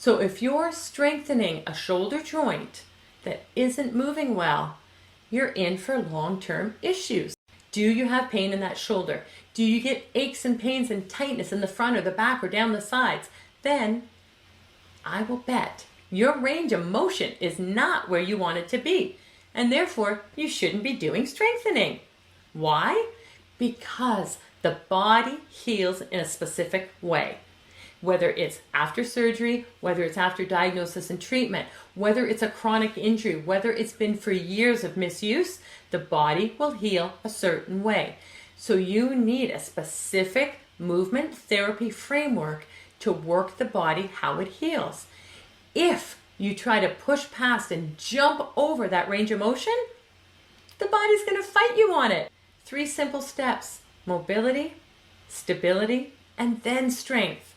So if you're strengthening a shoulder joint that isn't moving well, you're in for long-term issues. Do you have pain in that shoulder? Do you get aches and pains and tightness in the front or the back or down the sides? Then I will bet your range of motion is not where you want it to be, and therefore you shouldn't be doing strengthening. Why? Because the body heals in a specific way. Whether it's after surgery, whether it's after diagnosis and treatment, whether it's a chronic injury, whether it's been for years of misuse, the body will heal a certain way. So you need a specific movement therapy framework to work the body how it heals. If you try to push past and jump over that range of motion, the body's going to fight you on it. 3 simple steps: mobility, stability, and then strength.